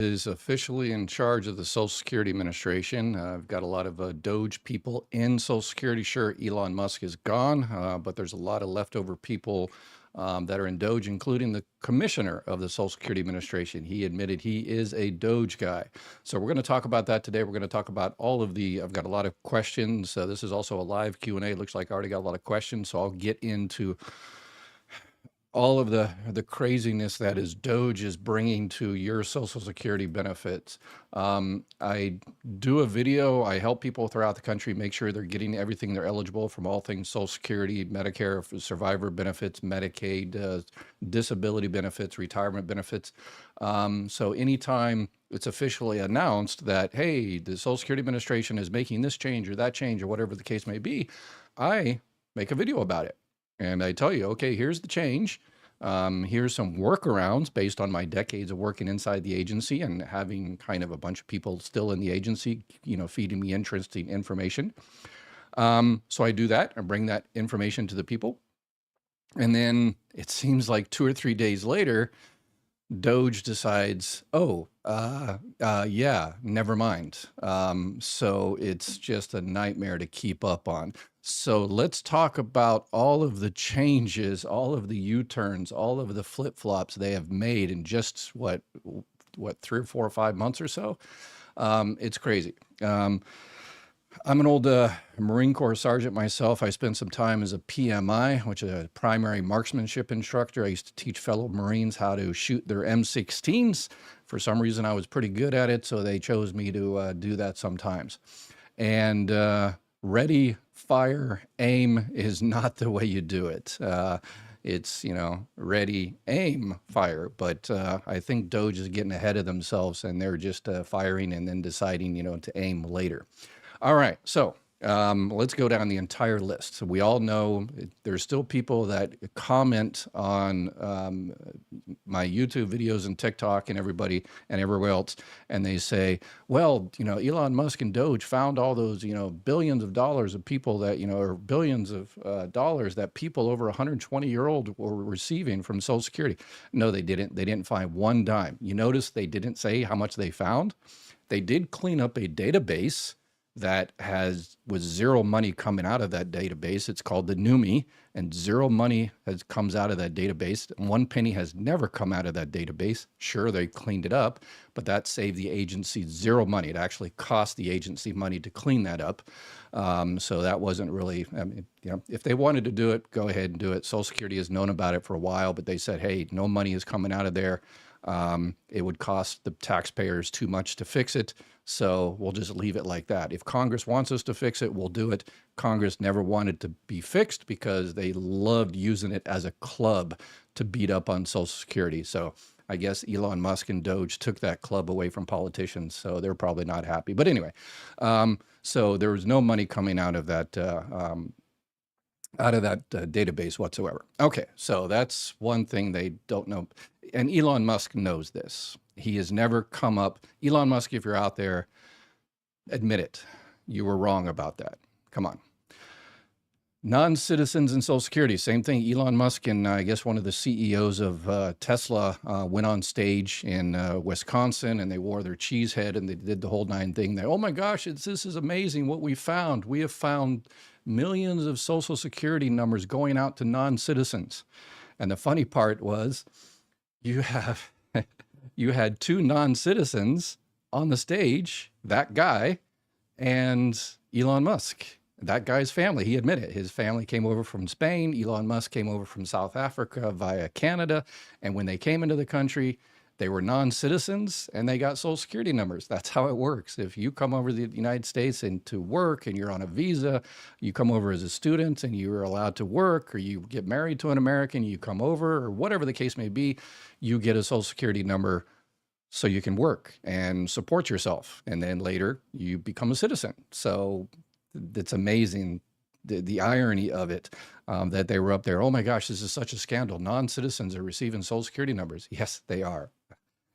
Is officially in charge of the Social Security Administration. I've got a lot of Doge people in Social Security. Sure, Elon Musk is gone, but there's a lot of leftover people that are in Doge, including the commissioner of the Social Security Administration. He admitted he is a Doge guy. So we're going to talk about that today. We're going to talk about all of I've got a lot of questions. This is also a live Q&A. Looks like I already got a lot of questions, so I'll get into all of the craziness that is Doge is bringing to your Social Security benefits. I do a video. I help people throughout the country make sure they're getting everything they're eligible from all things Social Security, Medicare, survivor benefits, Medicaid, disability benefits, retirement benefits. So anytime it's officially announced that, hey, the Social Security Administration is making this change or that change or whatever the case may be, I make a video about it. And I tell you, okay, here's the change. Here's some workarounds based on my decades of working inside the agency and having kind of a bunch of people still in the agency, feeding me interesting information. So I do that and bring that information to the people. And then it seems like 2 or 3 days later, Doge decides, yeah, never mind. So it's just a nightmare to keep up on. So let's talk about all of the changes, all of the U-turns, all of the flip-flops they have made in just what 3 or 4 or 5 months or so. It's crazy. I'm an old Marine Corps sergeant myself. I spent some time as a PMI, which is a primary marksmanship instructor. I used to teach fellow Marines how to shoot their M16s. For some reason, I was pretty good at it, so they chose me to do that sometimes. And ready, fire, aim is not the way you do it. It's, ready, aim, fire. But I think Doge is getting ahead of themselves, and they're just firing and then deciding, to aim later. All right, so let's go down the entire list. So we all know there's still people that comment on my YouTube videos and TikTok and everybody and everywhere else, and they say, well, Elon Musk and Doge found all those, billions of dollars of people that, or billions of dollars that people over 120-year-old were receiving from Social Security. No, they didn't. They didn't find one dime. You notice they didn't say how much they found. They did clean up a database that was zero money coming out of that database. It's called the NUMI, and zero money comes out of that database. 1 penny has never come out of that database. Sure, they cleaned it up, but that saved the agency zero money. It actually cost the agency money to clean that up. So that wasn't really, if they wanted to do it, go ahead and do it. Social Security has known about it for a while, but they said, hey, no money is coming out of there. It would cost the taxpayers too much to fix it, so we'll just leave it like that. If Congress wants us to fix it, we'll do it. Congress never wanted to be fixed because they loved using it as a club to beat up on Social Security. So I guess Elon Musk and Doge took that club away from politicians, so they're probably not happy. But anyway, so there was no money coming out of that database whatsoever. Okay, so that's one thing they don't know. And Elon Musk knows this. He has never come up. Elon Musk, if you're out there, admit it. You were wrong about that. Come on. Non-citizens and Social Security, same thing. Elon Musk and I guess one of the CEOs of Tesla went on stage in Wisconsin, and they wore their cheese head and they did the whole 9 thing. They, oh my gosh, this is amazing what we found. We have found millions of Social Security numbers going out to non-citizens. And the funny part was you had 2 non-citizens on the stage, that guy and Elon Musk. That guy's family, he admitted, his family came over from Spain. Elon Musk came over from South Africa via Canada. And when they came into the country, they were non-citizens and they got Social Security numbers. That's how it works. If you come over to the United States and to work and you're on a visa, you come over as a student and you're allowed to work, or you get married to an American, you come over, or whatever the case may be, you get a Social Security number so you can work and support yourself. And then later you become a citizen. So it's amazing, the irony of it, that they were up there. Oh my gosh, this is such a scandal. Non-citizens are receiving Social Security numbers. Yes, they are.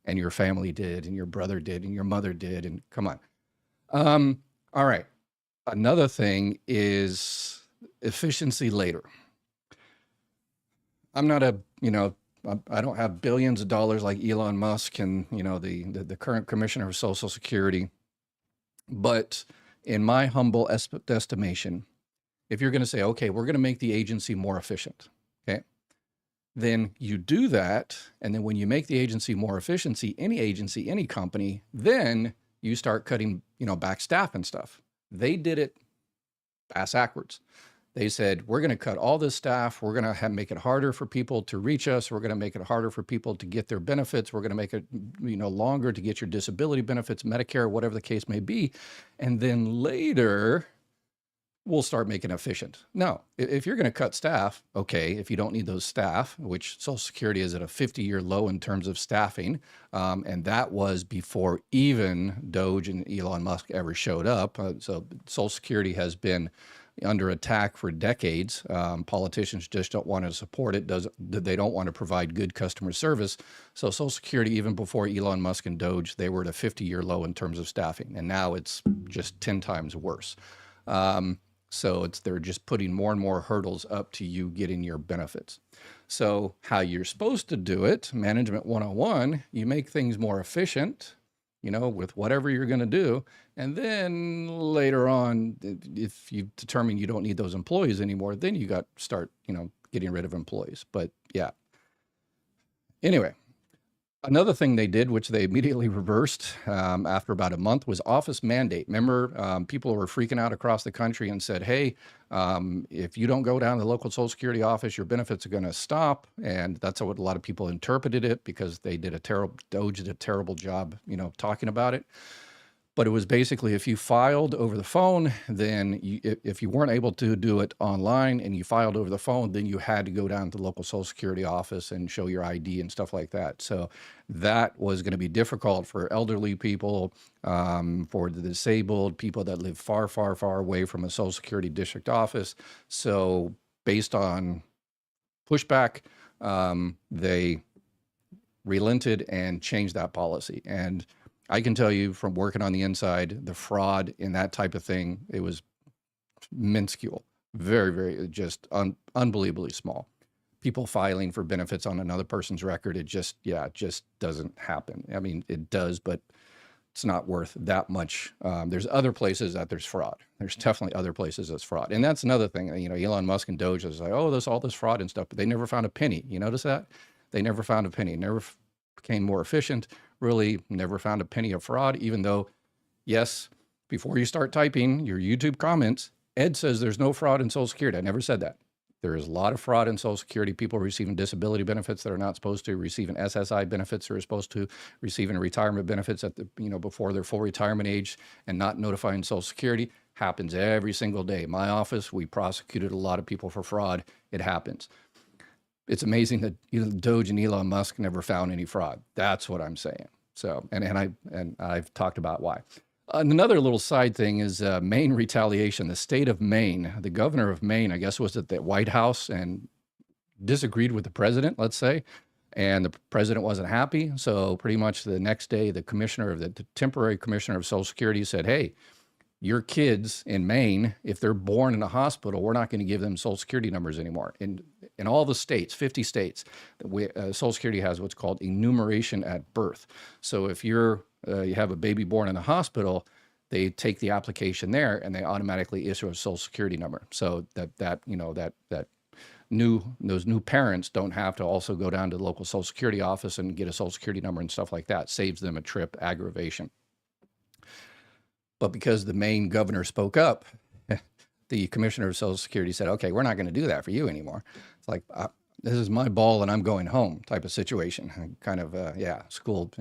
And your family did, and your brother did, and your mother did, and come on. All right. Another thing is efficiency later. I'm not a I don't have billions of dollars like Elon Musk and, the current commissioner of Social Security. But in my humble estimation, if you're going to say, okay, we're going to make the agency more efficient, okay, then you do that. And then when you make the agency more efficiency, any company, then you start cutting, back staff and stuff. They did it ass backwards. They said, we're going to cut all this staff. We're going to make it harder for people to reach us. We're going to make it harder for people to get their benefits. We're going to make it, longer to get your disability benefits, Medicare, whatever the case may be. And then later, we'll start making it efficient. No, if you're going to cut staff, okay, if you don't need those staff, which Social Security is at a 50-year low in terms of staffing, and that was before even Doge and Elon Musk ever showed up. So Social Security has been under attack for decades. Politicians just don't want to support it. They don't want to provide good customer service. So Social Security, even before Elon Musk and Doge, they were at a 50-year low in terms of staffing, and now it's just 10 times worse. So they're just putting more and more hurdles up to you getting your benefits. So how you're supposed to do it, Management 101, you make things more efficient, with whatever you're going to do. And then later on, if you determine you don't need those employees anymore, then you got to start, getting rid of employees. But yeah. Anyway. Another thing they did, which they immediately reversed after about a month, was office mandate. Remember, people were freaking out across the country and said, hey, if you don't go down to the local Social Security office, your benefits are going to stop. And that's what a lot of people interpreted it, because Doge did a terrible job, talking about it. But it was basically, if you filed over the phone, then if you weren't able to do it online and you filed over the phone, then you had to go down to the local Social Security office and show your ID and stuff like that. So that was going to be difficult for elderly people, for the disabled, people that live far, far, far away from a Social Security district office. So based on pushback, they relented and changed that policy. And I can tell you from working on the inside, the fraud in that type of thing, it was minuscule, very, very, just unbelievably small. People filing for benefits on another person's record, it just doesn't happen. I mean, it does, but it's not worth that much. There's other places that there's fraud. There's definitely other places that's fraud. And that's another thing, Elon Musk and Doge is like, oh, there's all this fraud and stuff, but they never found a penny. You notice that? They never found a penny, never became more efficient. Really never found a penny of fraud, even though, yes, before you start typing your YouTube comments, Ed says there's no fraud in Social Security. I never said that. There is a lot of fraud in Social Security. People receiving disability benefits that are not supposed to, receiving SSI benefits that are supposed to, receiving retirement benefits at the, before their full retirement age, and not notifying Social Security. Happens every single day. My office, we prosecuted a lot of people for fraud. It happens. It's amazing that Doge and Elon Musk never found any fraud. That's what I'm saying. So, and I've talked about why. Another little side thing is Maine retaliation. The state of Maine, the governor of Maine, I guess, was at the White House and disagreed with the president, let's say, and the president wasn't happy. So pretty much the next day, the temporary commissioner of Social Security said, hey, your kids in Maine, if they're born in a hospital, we're not going to give them Social Security numbers anymore. In all the states, 50 states, Social Security has what's called enumeration at birth. So if you have a baby born in a hospital, they take the application there and they automatically issue a Social Security number. So those new parents don't have to also go down to the local Social Security office and get a Social Security number and stuff like that. Saves them a trip, aggravation. But because the Maine governor spoke up, the commissioner of Social Security said, okay, we're not going to do that for you anymore. It's like, this is my ball and I'm going home type of situation. Kind of, school,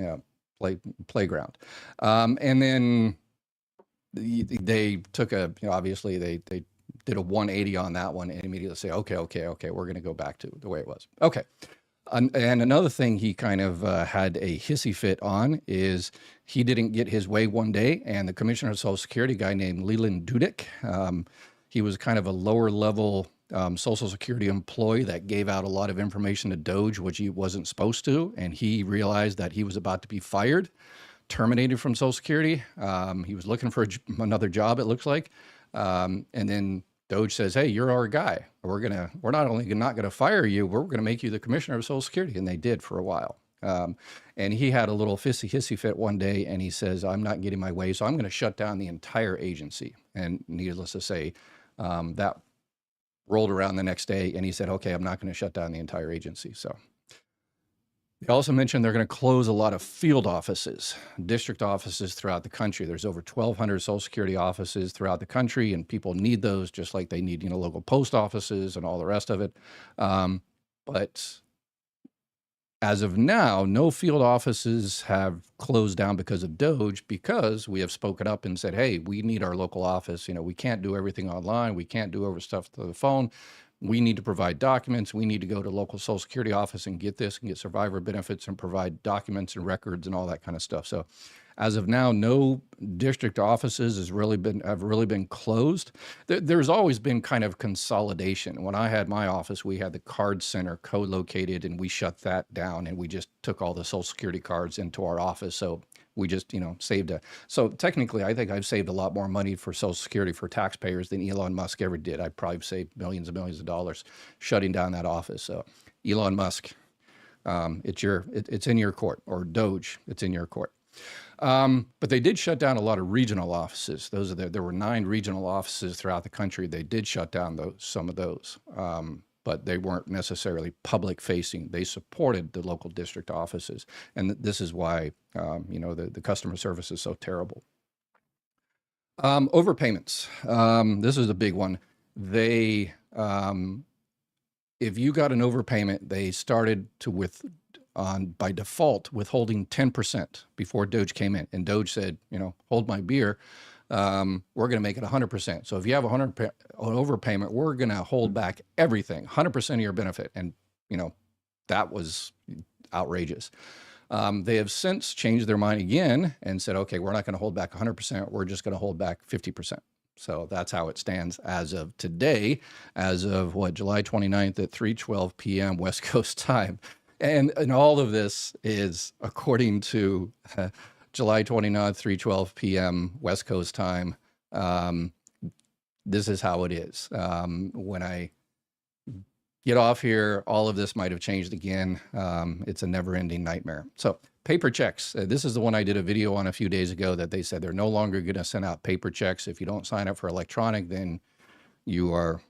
playground. And then they took obviously they did a 180 on that one and immediately say, okay, we're going to go back to the way it was. Okay. And another thing he kind of had a hissy fit on is he didn't get his way one day, and the commissioner of Social Security, a guy named Leland Dudek, he was kind of a lower level Social Security employee that gave out a lot of information to Doge, which he wasn't supposed to, and he realized that he was about to be fired, terminated from Social Security. He was looking for another job, it looks like, and then Doge says, hey, you're our guy. We're not only not gonna fire you, we're gonna make you the commissioner of Social Security. And they did for a while. And he had a little hissy fit one day, and he says, I'm not getting my way, so I'm gonna shut down the entire agency. And needless to say, that rolled around the next day, and he said, okay, I'm not gonna shut down the entire agency. So they also mentioned they're going to close a lot of field offices, district offices throughout the country. There's over 1,200 Social Security offices throughout the country, and people need those just like they need, local post offices and all the rest of it. But as of now, no field offices have closed down because of Doge, because we have spoken up and said, hey, we need our local office. We can't do everything online. We can't do over stuff to the phone. We need to provide documents. We need to go to local Social Security office and get this and get survivor benefits and provide documents and records and all that kind of stuff. So as of now, no district offices have really been closed. There's always been kind of consolidation. When I had my office, we had the card center co-located, and we shut that down, and we just took all the Social Security cards into our office. So we just, saved so technically, I think I've saved a lot more money for Social Security for taxpayers than Elon Musk ever did. I probably saved millions and millions of dollars shutting down that office. So Elon Musk, it's in your court, or Doge, it's in your court. But they did shut down a lot of regional offices. There were 9 regional offices throughout the country. They did shut down some of those. But they weren't necessarily public facing. They supported the local district offices. And this is why, the customer service is so terrible. Overpayments. This is a big one. If you got an overpayment, they started to by default withholding 10% before Doge came in. And Doge said, hold my beer. We're going to make it 100%. So if you have an overpayment, we're going to hold back everything, 100% of your benefit. And, that was outrageous. They have since changed their mind again and said, okay, we're not going to hold back 100%. We're just going to hold back 50%. So that's how it stands as of today, as of July 29th at 3:12 p.m. West Coast time. And all of this is according to July 29th, 3:12 p.m. West Coast time. This is how it is. When I get off here, all of this might have changed again. It's a never-ending nightmare. So paper checks. This is the one I did a video on a few days ago, that they said they're no longer going to send out paper checks. If you don't sign up for electronic, then you are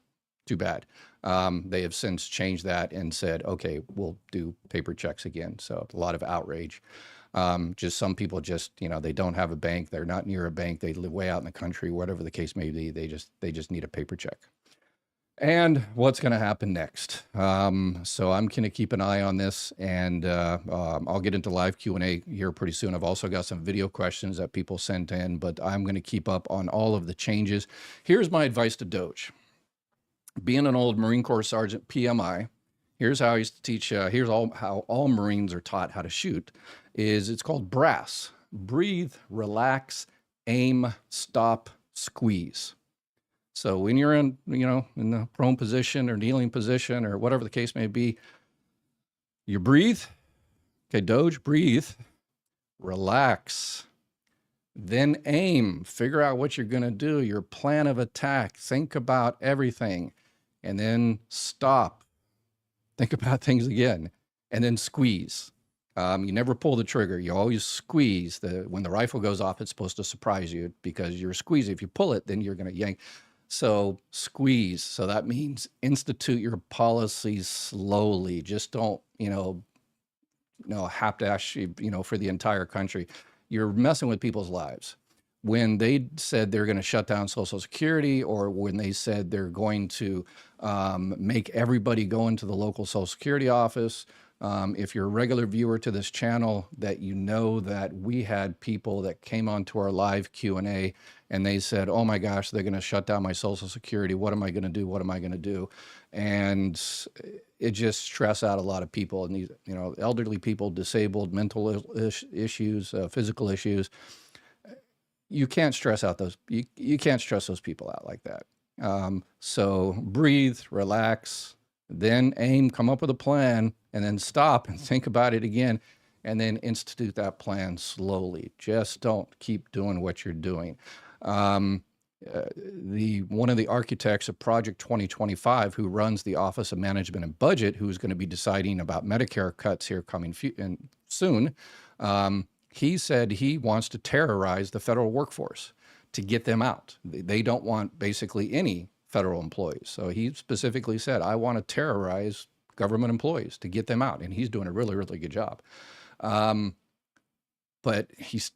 too bad. They have since changed that and said, okay, we'll do paper checks again. So a lot of outrage. Just some people they don't have a bank. They're not near a bank. They live way out in the country, whatever the case may be. They just need a paper check. And what's going to happen next? So I'm going to keep an eye on this, and I'll get into live Q&A here pretty soon. I've also got some video questions that people sent in, but I'm going to keep up on all of the changes. Here's my advice to Doge. Being an old Marine Corps Sergeant PMI, here's how I used to teach, how all Marines are taught how to shoot, it's called BRASS. Breathe, relax, aim, stop, squeeze. So when you're in the prone position or kneeling position or whatever the case may be, you breathe. Okay, Doge, breathe, relax, then aim. Figure out what you're going to do, your plan of attack. Think about everything, and then stop. Think about things again, and then squeeze. You never pull the trigger. You always squeeze. When the rifle goes off, it's supposed to surprise you because you're squeezing. If you pull it, then you're going to yank. So squeeze. So that means institute your policies slowly. Just don't, hapdash, for the entire country. You're messing with people's lives. When they said they're going to shut down Social Security, or when they said they're going to make everybody go into the local Social Security office, if you're a regular viewer to this channel, that that we had people that came onto our live Q&A and they said, oh my gosh, they're going to shut down my Social Security. What am I going to do? What am I going to do? And it just stressed out a lot of people, and these, elderly people, disabled, mental issues, physical issues. You can't stress out you can't stress those people out like that. So breathe, relax, then aim, come up with a plan, and then stop and think about it again, and then institute that plan slowly. Just don't keep doing what you're doing. one of the architects of Project 2025, who runs the Office of Management and Budget, who's going to be deciding about Medicare cuts here coming soon, he said he wants to terrorize the federal workforce to get them out. They don't want basically any federal employees. So he specifically said, I want to terrorize government employees to get them out. And he's doing a really, really good job. But he's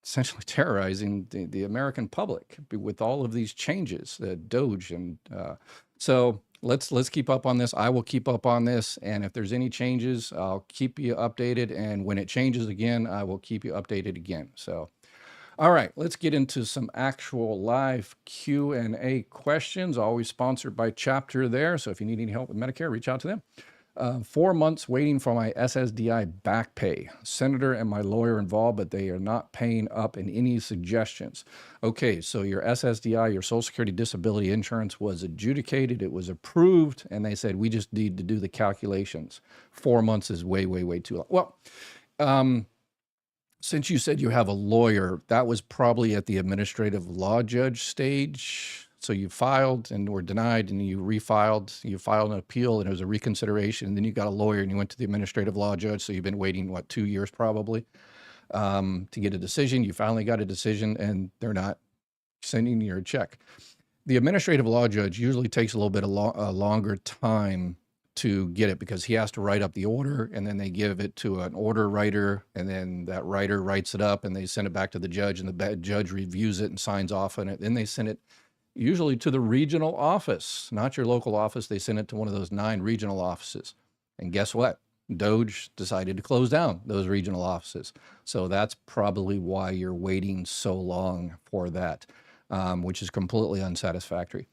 essentially terrorizing the American public with all of these changes, Doge. And so let's keep up on this. I will keep up on this. And if there's any changes, I'll keep you updated. And when it changes again, I will keep you updated again. So, all right, let's get into some actual live Q&A questions, always sponsored by Chapter there. So if you need any help with Medicare, reach out to them. 4 months waiting for my SSDI back pay. Senator and my lawyer involved, but they are not paying up in any suggestions. Okay, so your SSDI, your Social Security Disability Insurance, was adjudicated. It was approved, and they said, we just need to do the calculations. 4 months is way, way, way too long. Well, since you said you have a lawyer, that was probably at the administrative law judge stage. So you filed and were denied, and you refiled, you filed an appeal, and it was a reconsideration, and then you got a lawyer and you went to the administrative law judge. So you've been waiting, what, 2 years probably to get a decision. You finally got a decision, and they're not sending you a check. The administrative law judge usually takes a little bit of a longer time to get it, because he has to write up the order, and then they give it to an order writer, and then that writer writes it up, and they send it back to the judge, and the judge reviews it and signs off on it. Then they send it usually to the regional office, not your local office. They send it to one of those 9 regional offices. And guess what? Doge decided to close down those regional offices. So that's probably why you're waiting so long for that, which is completely unsatisfactory.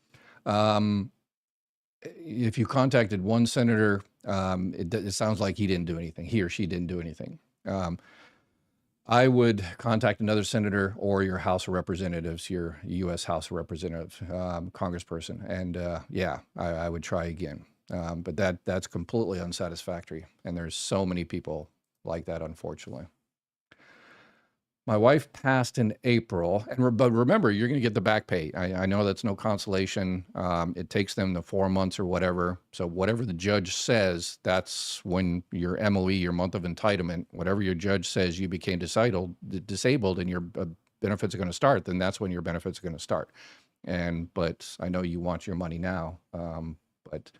If you contacted one senator, it sounds like he didn't do anything. He or she didn't do anything. I would contact another senator or your House of Representatives, your U.S. House of Representative, congressperson, and yeah, I would try again. But that's completely unsatisfactory, and there's so many people like that, unfortunately. My wife passed in April, but remember, you're going to get the back pay. I know that's no consolation. It takes them the 4 months or whatever. So whatever the judge says, that's when your MOE, your month of entitlement, whatever your judge says you became disabled and your benefits are going to start, then that's when your benefits are going to start. But I know you want your money now, but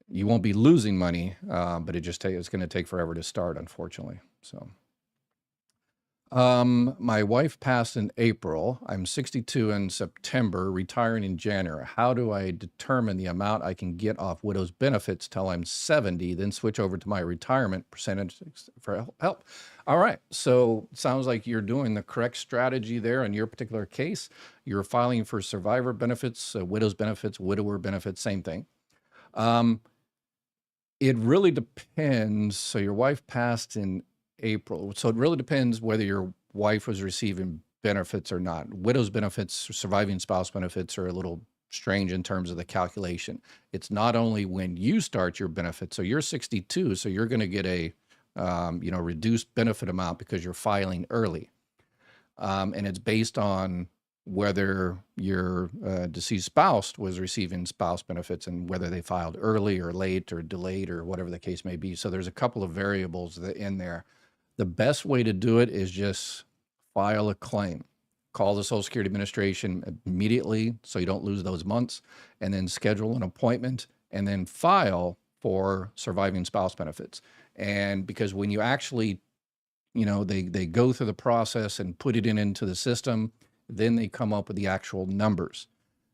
you won't be losing money, but it's going to take forever to start, unfortunately. So. My wife passed in April. I'm 62 in September, retiring in January. How do I determine the amount I can get off widow's benefits till I'm 70, then switch over to my retirement percentage for help? All right. So it sounds like you're doing the correct strategy there in your particular case. You're filing for survivor benefits, widow's benefits, widower benefits, same thing. It really depends. So your wife passed in April. So it really depends whether your wife was receiving benefits or not. Widow's benefits, surviving spouse benefits are a little strange in terms of the calculation. It's not only when you start your benefit. So you're 62, so you're going to get a reduced benefit amount because you're filing early. And it's based on whether your deceased spouse was receiving spouse benefits and whether they filed early or late or delayed or whatever the case may be. So there's a couple of variables in there. The best way to do it is just file a claim. Call the Social Security Administration immediately so you don't lose those months, and then schedule an appointment and then file for surviving spouse benefits. And because when you actually, they go through the process and put it into the system, then they come up with the actual numbers,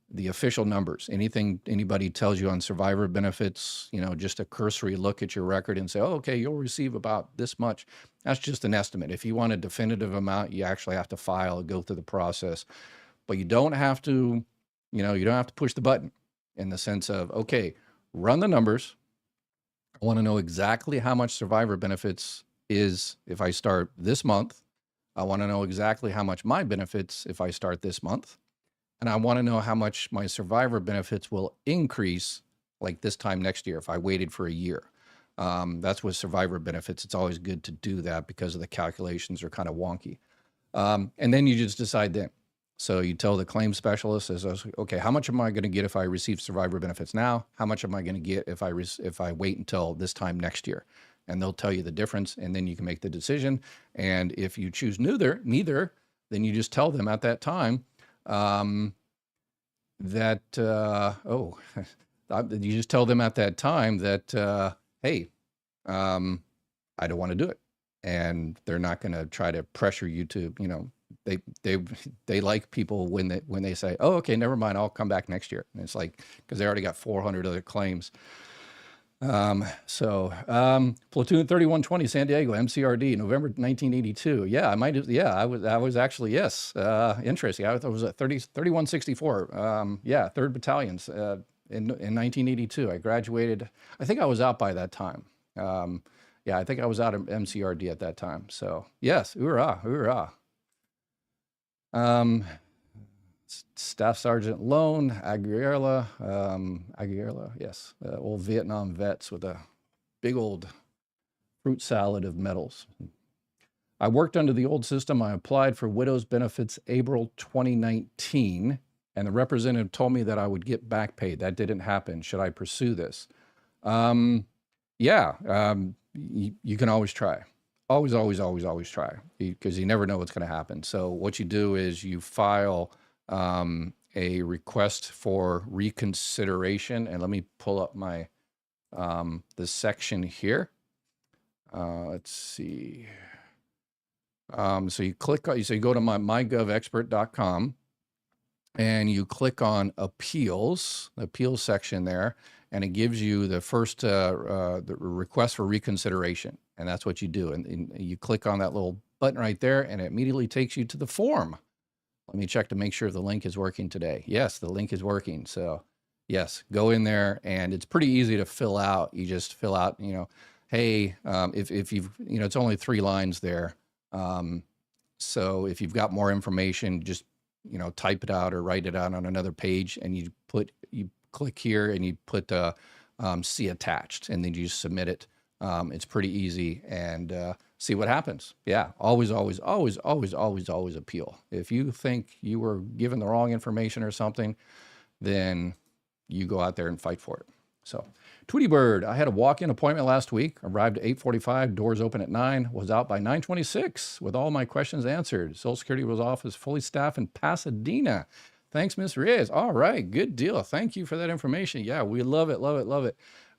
the official numbers. Anything anybody tells you on survivor benefits, just a cursory look at your record and say, oh, okay, you'll receive about this much. That's just an estimate. If you want a definitive amount, you actually have to file and go through the process. But you don't have to, you don't have to push the button in the sense of, okay, run the numbers. I want to know exactly how much survivor benefits is if I start this month. I want to know exactly how much my benefits if I start this month. And I want to know how much my survivor benefits will increase like this time next year if I waited for a year. That's with survivor benefits. It's always good to do that because of the calculations are kind of wonky. And then you just decide then. So you tell the claim specialist, okay, how much am I going to get if I receive survivor benefits now? How much am I going to get if I wait until this time next year? And they'll tell you the difference, and then you can make the decision. And if you choose neither, then you just tell them at that time that you just tell them at that time that hey, I don't want to do it, and they're not going to try to pressure you to, they like people when they say, oh, okay, never mind, I'll come back next year. And it's like, because they already got 400 other claims. Platoon 3120, San Diego, MCRD, November 1982. Yeah, I was actually, yes. Interesting. I was at 3164. 3rd Battalions in 1982. I graduated. I think I was out by that time. I think I was out of MCRD at that time. So yes, hoorah, hoorah. Staff Sergeant Lone, Aguilera, yes, old Vietnam vets with a big old fruit salad of medals. I worked under the old system. I applied for widow's benefits April 2019, and the representative told me that I would get back paid. That didn't happen. Should I pursue this? You can always try. Always try, because you never know what's going to happen. So what you do is you file a request for reconsideration, and let me pull up my the section here. Let's see. So you click on, so you go to mygovexpert.com, and you click on appeals, the appeals section there, and it gives you the first the request for reconsideration, and that's what you do. And you click on that little button right there, and it immediately takes you to the form. Let me check to make sure the link is working today. Yes, the link is working. So yes, go in there, and it's pretty easy to fill out. You just fill out, hey, if you've, it's only 3 lines there. So if you've got more information, just, type it out or write it out on another page, and you click here and you put see attached, and then you just submit it. It's pretty easy, and see what happens. Yeah, always appeal. If you think you were given the wrong information or something, then you go out there and fight for it. So, Tweety Bird, I had a walk-in appointment last week, arrived at 8:45, doors open at 9, was out by 9:26 with all my questions answered. Social Security was office fully staffed in Pasadena. Thanks, Ms. Reyes. All right, good deal. Thank you for that information. Yeah, we love it.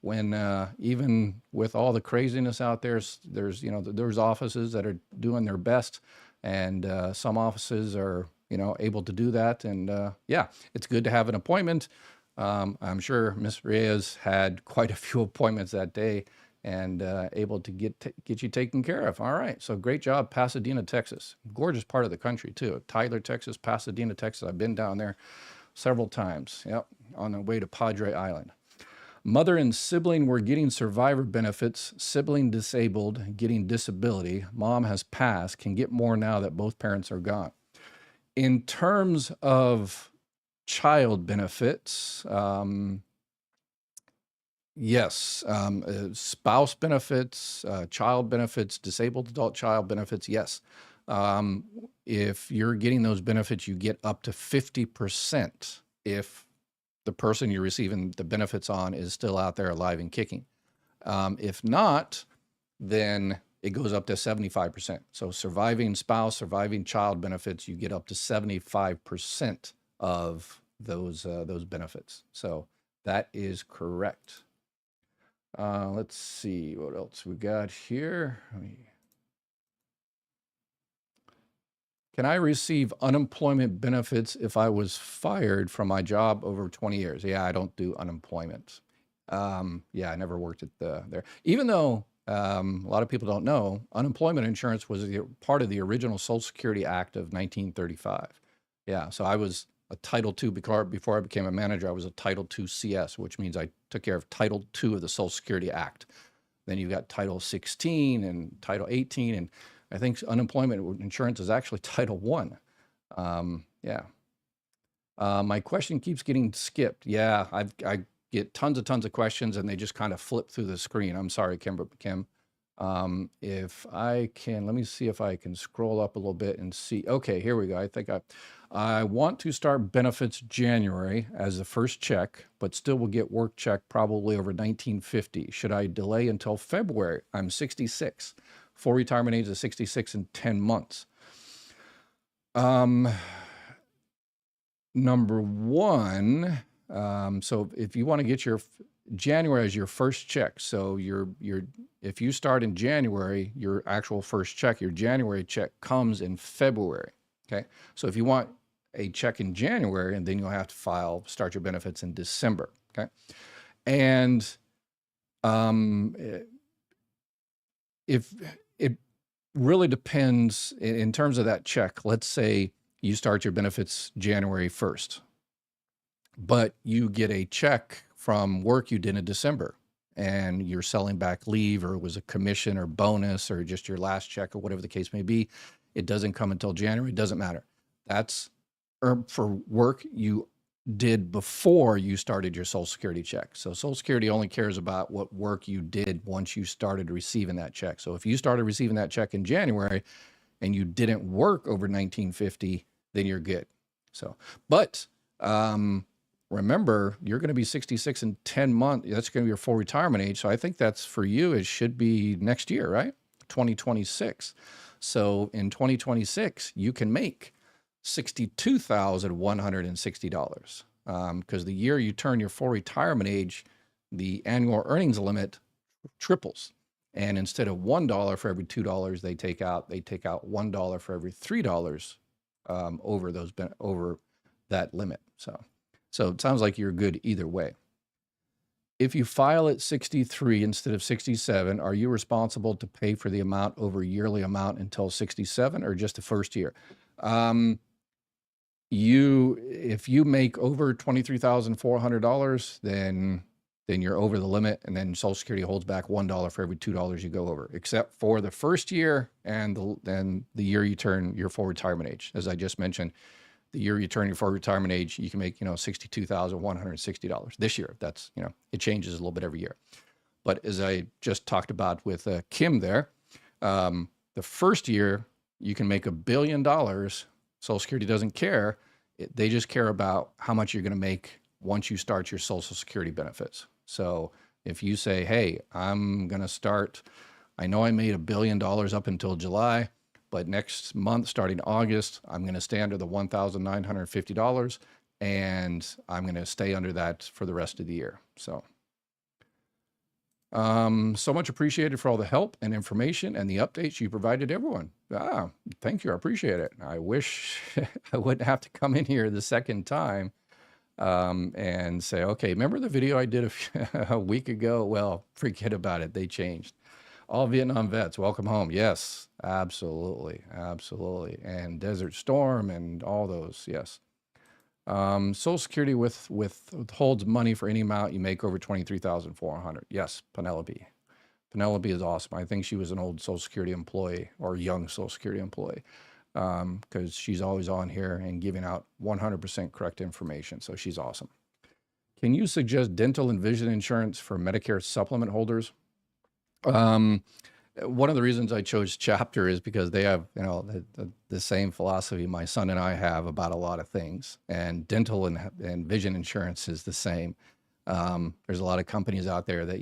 When even with all the craziness out there, there's offices that are doing their best, and some offices are able to do that. And it's good to have an appointment. I'm sure Ms. Reyes had quite a few appointments that day, and able to get you taken care of. All right, so great job, Pasadena, Texas. Gorgeous part of the country too. Tyler, Texas, Pasadena, Texas. I've been down there several times. Yep, on the way to Padre Island. Mother and sibling were getting survivor benefits. Sibling disabled, getting disability. Mom has passed, can get more now that both parents are gone. In terms of child benefits, yes, spouse benefits, child benefits, disabled adult child benefits, yes. If you're getting those benefits, you get up to 50% if the person you're receiving the benefits on is still out there alive and kicking. If not, then it goes up to 75%. So surviving spouse, surviving child benefits, you get up to 75% of those benefits. So that is correct. Let's see what else we got here. Can I receive unemployment benefits if I was fired from my job over 20 years? Yeah, I don't do unemployment. I never worked at there. Even though a lot of people don't know, unemployment insurance was part of the original Social Security Act of 1935. Yeah, so I was a Title II, before I became a manager, I was a Title II CS, which means I took care of Title II of the Social Security Act. Then you've got Title 16 and Title 18, and I think unemployment insurance is actually Title I. My question keeps getting skipped. Yeah, I get tons of questions, and they just kind of flip through the screen. I'm sorry, Kim. If I can, let me see if I can scroll up a little bit and see. Okay, here we go. I think I want to start benefits January as the first check, but still will get work check probably over 1950. Should I delay until February? I'm 66. Full retirement age is 66 in 10 months. Number one, so if you want to get your January as your first check, so if you start in January, your actual first check, your January check comes in February. Okay, so if you want a check in January, and then you'll have to start your benefits in December. Okay, and if it really depends in terms of that check. Let's say you start your benefits January 1st, but you get a check from work you did in December, and you're selling back leave, or it was a commission or bonus or just your last check or whatever the case may be. It doesn't come until January. It doesn't matter. That's for work you did before you started your Social Security check. So Social Security only cares about what work you did once you started receiving that check. So if you started receiving that check in January and you didn't work over 1950, then you're good. So, but remember, you're going to be 66 in 10 months. That's going to be your full retirement age. So I think that's for you. It should be next year, right? 2026. So in 2026, you can make $62,160 because the year you turn your full retirement age, the annual earnings limit triples. And instead of $1 for every $2 they take out $1 for every $3 over that limit. So it sounds like you're good either way. If you file at 63 instead of 67, are you responsible to pay for the amount over yearly amount until 67 or just the first year? If you make over $23,400, then you're over the limit, and then Social Security holds back $1 for every $2 you go over, except for the first year and then the year you turn your full retirement age. As I just mentioned, the year you turn your full retirement age, you can make, $62,160 this year. That's, it changes a little bit every year. But as I just talked about with Kim there, the first year you can make $1 billion. Social Security doesn't care. They just care about how much you're going to make once you start your Social Security benefits. So if you say, hey, I'm going to start, I know I made $1 billion up until July, but next month, starting August, I'm going to stay under the $1,950, and I'm going to stay under that for the rest of the year. So much appreciated for all the help and information and the updates you provided everyone. Thank you. I appreciate it. I wish I wouldn't have to come in here the second time and say, okay, remember the video I did a week ago? Well, forget about it. They changed. All Vietnam vets, welcome home. Yes, absolutely. Absolutely. And Desert Storm and all those. Yes. Social Security withholds money for any amount you make over $23,400. Yes, Penelope. Penelope is awesome. I think she was an old Social Security employee or young Social Security employee because she's always on here and giving out 100% correct information. So she's awesome. Can you suggest dental and vision insurance for Medicare supplement holders? One of the reasons I chose Chapter is because they have, the same philosophy my son and I have about a lot of things, and dental and vision insurance is the same. There's a lot of companies out there that,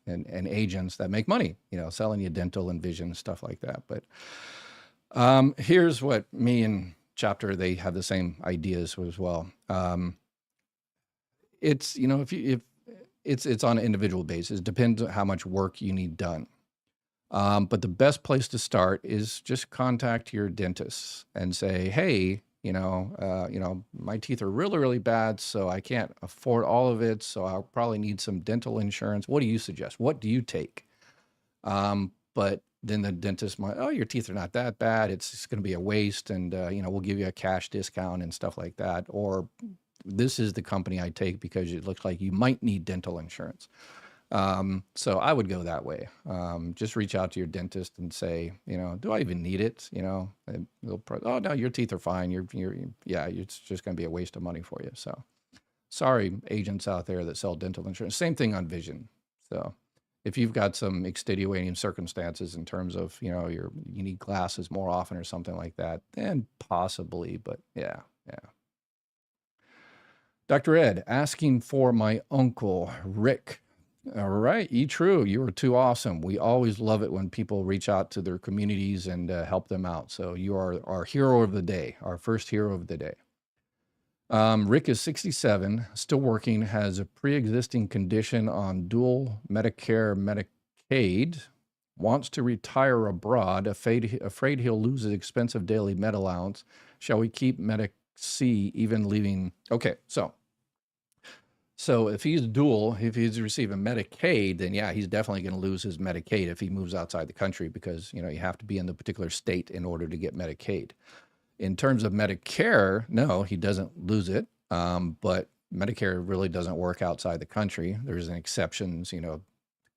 and agents that make money, selling you dental and vision and stuff like that. But, here's what me and Chapter, they have the same ideas as well. It's, it's on an individual basis. It depends on how much work you need done. But the best place to start is just contact your dentist and say, hey, my teeth are really, really bad, so I can't afford all of it. So I'll probably need some dental insurance. What do you suggest? What do you take? But then the dentist might, oh, your teeth are not that bad. It's just going to be a waste. And, we'll give you a cash discount and stuff like that. Or this is the company I take because it looks like you might need dental insurance. So I would go that way. Just reach out to your dentist and say, do I even need it? And they'll oh no, your teeth are fine. It's just going to be a waste of money for you. So sorry, agents out there that sell dental insurance. Same thing on vision. So If you've got some extenuating circumstances in terms of, you need glasses more often or something like that, then possibly, but yeah. Dr. Ed, asking for my uncle, Rick. All right, true. You are too awesome. We always love it when people reach out to their communities and help them out. So you are our hero of the day, our first hero of the day. Rick is 67, still working, has a pre-existing condition on dual Medicare, Medicaid, wants to retire abroad, afraid he'll lose his expensive daily med allowance. Shall we keep Medic C even leaving? Okay, so if he's dual, if he's receiving Medicaid, then yeah, he's definitely going to lose his Medicaid if he moves outside the country because, you have to be in the particular state in order to get Medicaid. In terms of Medicare, no, he doesn't lose it, but Medicare really doesn't work outside the country. There's an exceptions,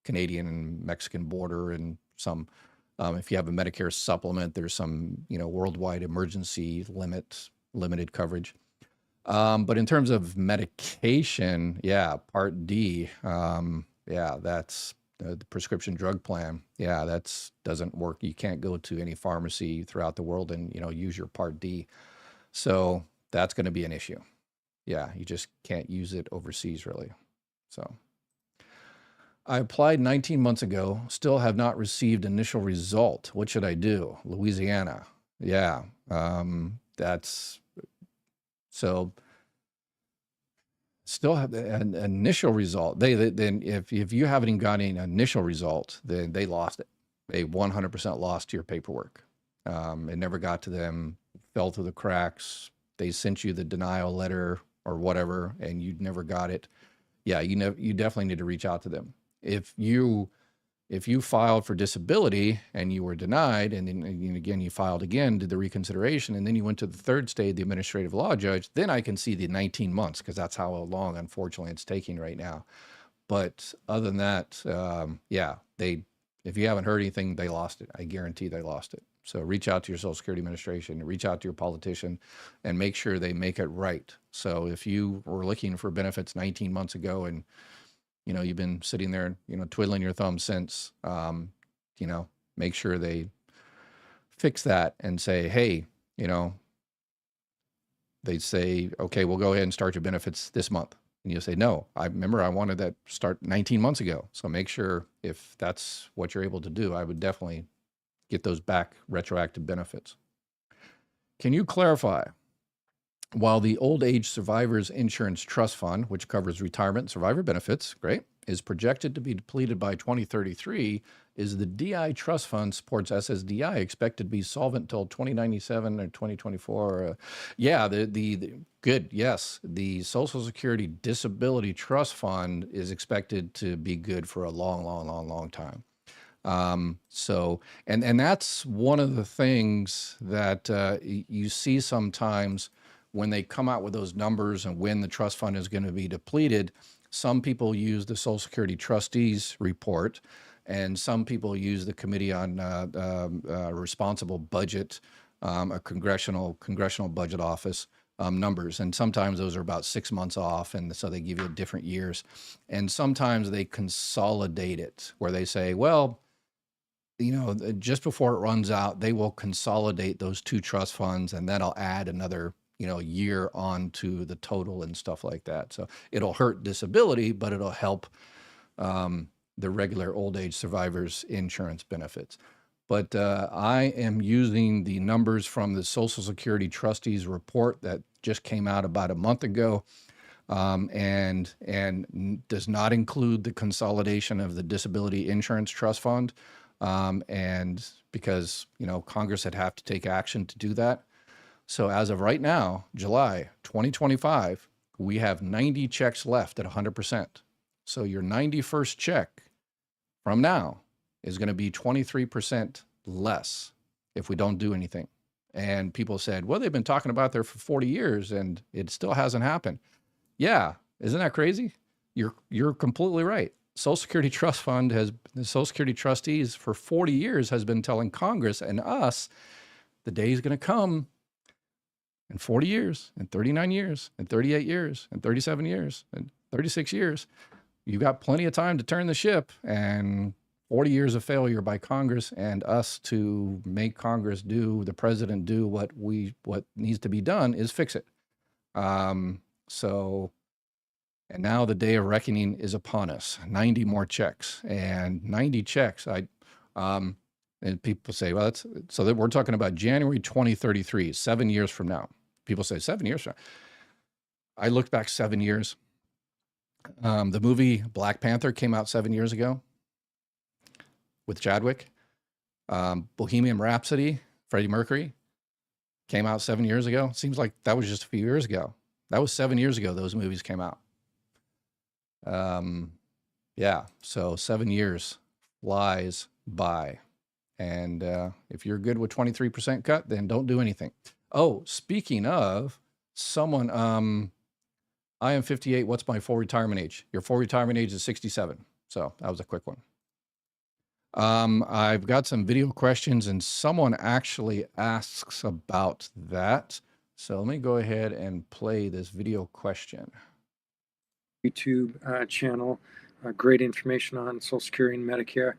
Canadian and Mexican border and some, if you have a Medicare supplement, there's some, worldwide emergency limited coverage. But in terms of medication, yeah, Part D, yeah, that's the prescription drug plan. Yeah, doesn't work. You can't go to any pharmacy throughout the world and, use your Part D. So that's going to be an issue. Yeah, you just can't use it overseas really. So I applied 19 months ago, still have not received initial result. What should I do? Louisiana. Yeah, that's so still have an initial result. Then if you haven't even got an initial result, then they lost it. They 100% lost your paperwork. It never got to them, fell through the cracks. They sent you the denial letter or whatever, and you never got it. Yeah, you definitely need to reach out to them. If you filed for disability and you were denied, and then again you filed again, did the reconsideration, and then you went to the third stage, the administrative law judge, then I can see the 19 months because that's how long, unfortunately, it's taking right now. But other than that, yeah, if you haven't heard anything, they lost it. I guarantee they lost it. So reach out to your Social Security Administration, reach out to your politician, and make sure they make it right. So if you were looking for benefits 19 months ago and you've been sitting there, twiddling your thumbs since, make sure they fix that and say, hey, they say, okay, we'll go ahead and start your benefits this month. And you'll say, no, I remember I wanted that start 19 months ago. So make sure if that's what you're able to do, I would definitely get those back retroactive benefits. Can you clarify? While the Old Age Survivors Insurance Trust Fund, which covers retirement and survivor benefits, great, is projected to be depleted by 2033, is the DI Trust Fund supports SSDI expected to be solvent until 2097 or 2024? Yeah, the good, yes. The Social Security Disability Trust Fund is expected to be good for a long time. So, and that's one of the things that you see sometimes when they come out with those numbers and when the trust fund is going to be depleted. Some people use the Social Security Trustees report, and some people use the Committee on Responsible Budget, a congressional budget office numbers. And sometimes those are about 6 months off, and so they give you different years. And sometimes they consolidate it, where they say, well, just before it runs out, they will consolidate those two trust funds, and that'll add another year on to the total and stuff like that. So it'll hurt disability, but it'll help the regular old age survivors insurance benefits. But I am using the numbers from the Social Security Trustees report that just came out about a month ago, and does not include the consolidation of the Disability Insurance Trust Fund, and because Congress had to take action to do that. So as of right now, July 2025, we have 90 checks left at 100%. So your 91st check from now is going to be 23% less if we don't do anything. And people said, well, they've been talking about there for 40 years and it still hasn't happened. Yeah, isn't that crazy? You're completely right. Social Security Trust Fund the Social Security trustees for 40 years has been telling Congress and us, the day is going to come in 40 years, and 39 years, and 38 years, and 37 years, and 36 years, you got plenty of time to turn the ship, and 40 years of failure by Congress and us to make Congress do, the president do what needs to be done is fix it. So, and now the day of reckoning is upon us. 90 more checks, and 90 checks. And people say, well, so that we're talking about January 2033, 7 years from now. People say 7 years from now. I looked back 7 years. The movie Black Panther came out 7 years ago with Chadwick. Bohemian Rhapsody, Freddie Mercury, came out 7 years ago. Seems like that was just a few years ago. That was 7 years ago those movies came out. Yeah, so 7 years flies by. And if you're good with 23% cut, then don't do anything. Oh, speaking of, someone, I am 58. What's my full retirement age? Your full retirement age is 67. So that was a quick one. I've got some video questions, and someone actually asks about that. So let me go ahead and play this video question. YouTube channel, great information on Social Security and Medicare.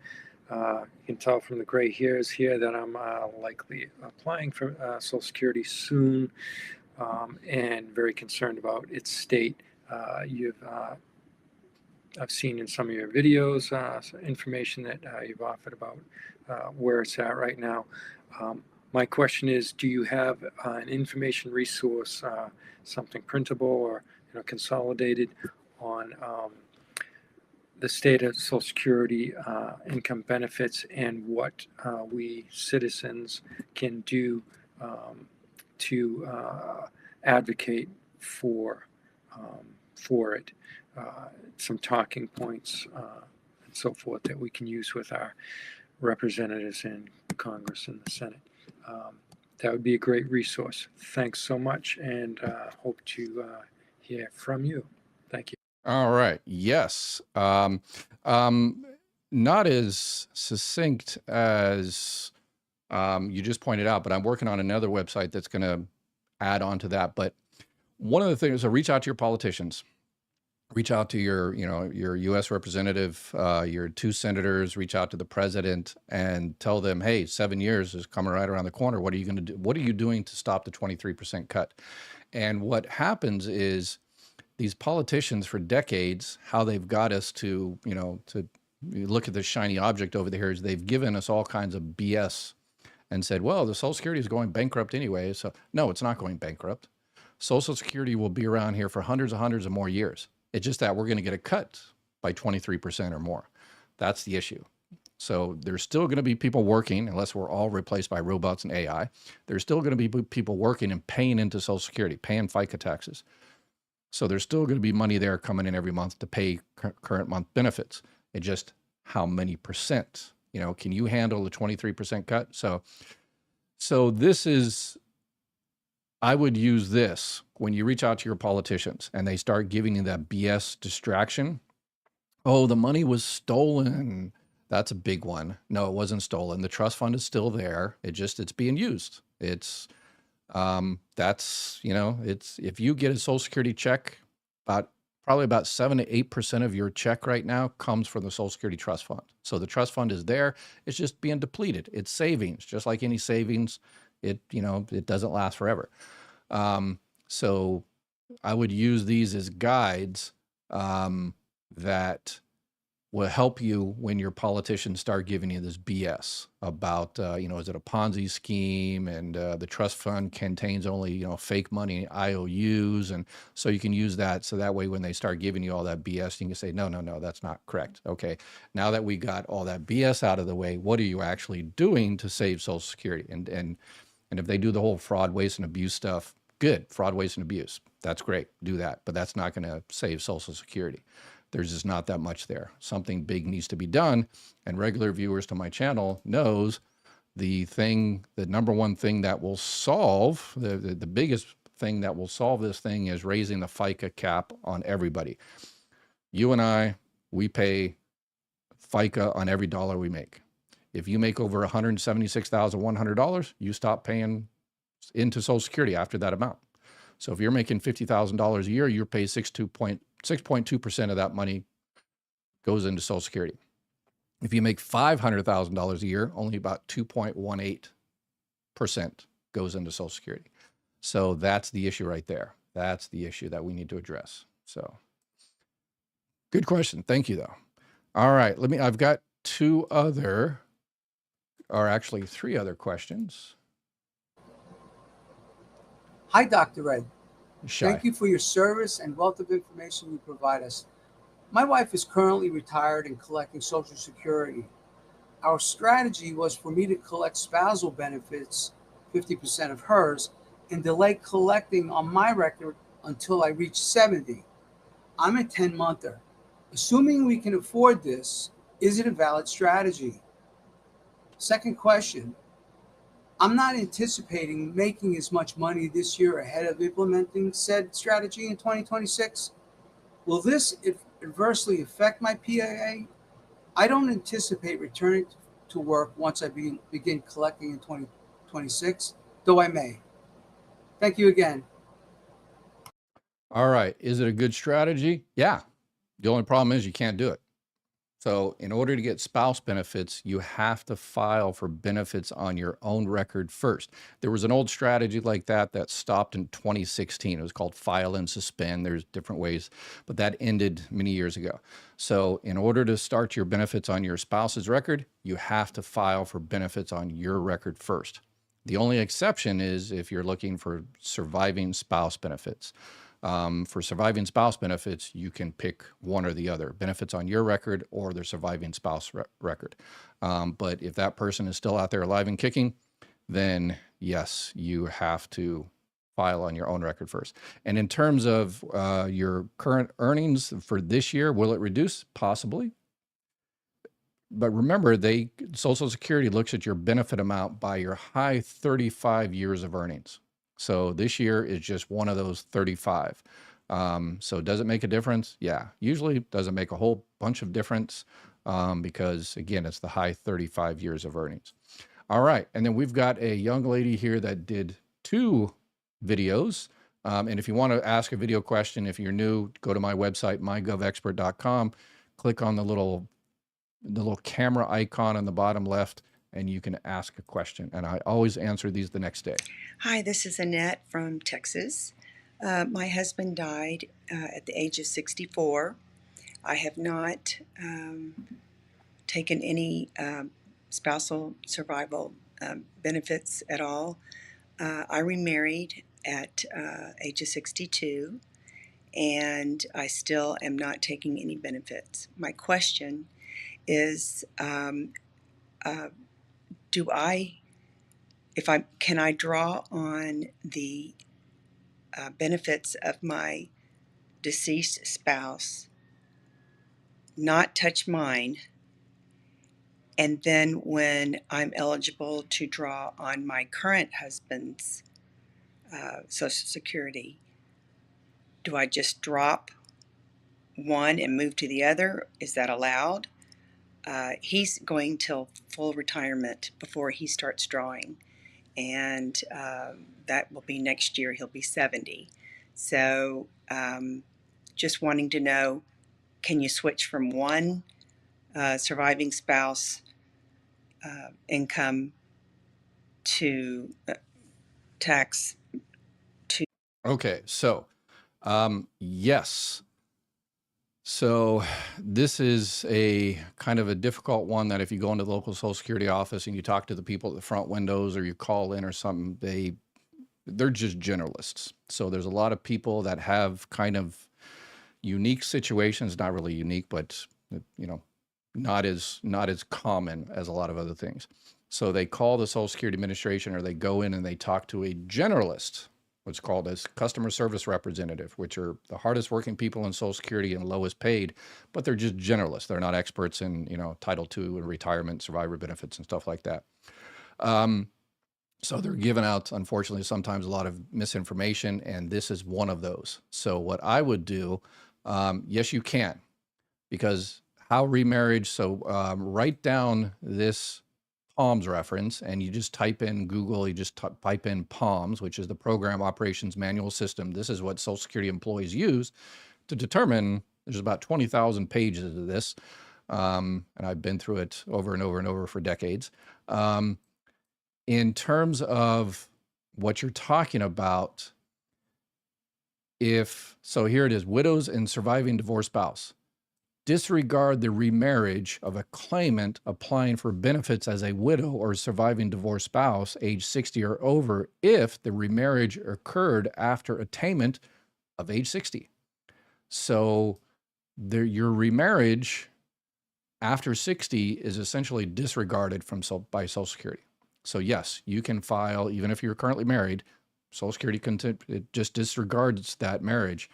You can tell from the gray hairs here that I'm likely applying for Social Security soon, and very concerned about its state. I've seen in some of your videos some information that you've offered about where it's at right now. My question is, do you have an information resource, something printable or consolidated on the state of Social Security income benefits and what we citizens can do to advocate for it? Some talking points and so forth that we can use with our representatives in Congress and the Senate. That would be a great resource. Thanks so much, and hope to hear from you. Thank you. All right. Yes. Not as succinct as you just pointed out, but I'm working on another website that's going to add on to that. But one of the things, so reach out to your politicians. Reach out to your U.S. representative, your 2 senators, reach out to the president and tell them, hey, 7 years is coming right around the corner. What are you going to do? What are you doing to stop the 23% cut? And what happens is these politicians for decades, how they've got us to look at this shiny object over there is they've given us all kinds of BS and said, well, the Social Security is going bankrupt anyway. So no, it's not going bankrupt. Social Security will be around here for hundreds of more years. It's just that we're going to get a cut by 23% or more. That's the issue. So there's still going to be people working, unless we're all replaced by robots and AI. There's still going to be people working and paying into Social Security, paying FICA taxes. So there's still going to be money there coming in every month to pay current month benefits. It's just how many percent, can you handle the 23% cut? So this is, I would use this when you reach out to your politicians and they start giving you that BS distraction. Oh, the money was stolen. That's a big one. No, it wasn't stolen. The trust fund is still there. It's being used. It's if you get a Social Security check, probably about 7 to 8% of your check right now comes from the Social Security trust fund. So the trust fund is there. It's just being depleted. It's savings, just like any savings. It doesn't last forever. So I would use these as guides that will help you when your politicians start giving you this BS about, is it a Ponzi scheme, and the trust fund contains only, fake money, IOUs. And so you can use that. So that way, when they start giving you all that BS, you can say, no, that's not correct. Okay. Now that we got all that BS out of the way, what are you actually doing to save Social Security? And if they do the whole fraud, waste, and abuse stuff, good. Fraud, waste, and abuse. That's great. Do that. But that's not going to save Social Security. There's just not that much there. Something big needs to be done. And regular viewers to my channel knows the number one thing that will solve, the biggest thing that will solve this thing is raising the FICA cap on everybody. You and I, we pay FICA on every dollar we make. If you make over $176,100, you stop paying into Social Security after that amount. So if you're making $50,000 a year, you pay 6.2% of that money goes into Social Security. If you make $500,000 a year, only about 2.18% goes into Social Security. So that's the issue right there. That's the issue that we need to address. So good question. Thank you, though. All right, I've got three other questions. Hi, Dr. Ed. Shai. Thank you for your service and wealth of information you provide us. My wife is currently retired and collecting Social Security. Our strategy was for me to collect spousal benefits, 50% of hers, and delay collecting on my record until I reach 70. I'm a 10-monther. Assuming we can afford this, is it a valid strategy? Second question, I'm not anticipating making as much money this year ahead of implementing said strategy in 2026. Will this adversely affect my PAA? I don't anticipate returning to work once I begin collecting in 2026, though I may. Thank you again. All right. Is it a good strategy? Yeah. The only problem is you can't do it. So in order to get spouse benefits, you have to file for benefits on your own record first. There was an old strategy like that stopped in 2016. It was called file and suspend. There's different ways, but that ended many years ago. So in order to start your benefits on your spouse's record, you have to file for benefits on your record first. The only exception is if you're looking for surviving spouse benefits. For surviving spouse benefits, you can pick one or the other, benefits on your record or their surviving spouse record. But if that person is still out there alive and kicking, then yes, you have to file on your own record first. And in terms of your current earnings for this year, will it reduce? Possibly. But remember, Social Security looks at your benefit amount by your high 35 years of earnings. So this year is just one of those 35. So does it make a difference? Yeah, usually doesn't make a whole bunch of difference because again, it's the high 35 years of earnings. All right, and then we've got a young lady here that did 2 videos. And if you want to ask a video question, if you're new, go to my website, mygovexpert.com, click on the little camera icon on the bottom left, and you can ask a question. And I always answer these the next day. Hi, this is Annette from Texas. My husband died at the age of 64. I have not taken any spousal survival benefits at all. I remarried at age of 62, and I still am not taking any benefits. My question is, can I draw on the benefits of my deceased spouse, not touch mine, and then when I'm eligible to draw on my current husband's Social Security, do I just drop one and move to the other? Is that allowed? He's going till full retirement before he starts drawing. And that will be next year. He'll be 70. So just wanting to know, can you switch from one surviving spouse income to tax to? Okay, so yes. So this is a kind of a difficult one that if you go into the local Social Security office and you talk to the people at the front windows or you call in or something, they're just generalists. So there's a lot of people that have kind of unique situations, not really unique, but not as common as a lot of other things. So they call the Social Security Administration or they go in and they talk to a generalist, what's called as customer service representative, which are the hardest working people in Social Security and lowest paid, but they're just generalists. They're not experts in, Title II and retirement, survivor benefits and stuff like that. So they're giving out, unfortunately, sometimes a lot of misinformation, and this is one of those. So what I would do, yes, you can, because how remarriage, so write down this PALMS reference, and you just type in Google, you just type in PALMS, which is the Program Operations Manual System. This is what Social Security employees use to determine There's about 20,000 pages of this, and I've been through it over and over and over for decades. In terms of what you're talking about, so here it is, widows and surviving divorced spouse. Disregard the remarriage of a claimant applying for benefits as a widow or surviving divorced spouse age 60 or over if the remarriage occurred after attainment of age 60. So your remarriage after 60 is essentially disregarded by Social Security. So yes, you can file, even if you're currently married, Social Security it just disregards that marriage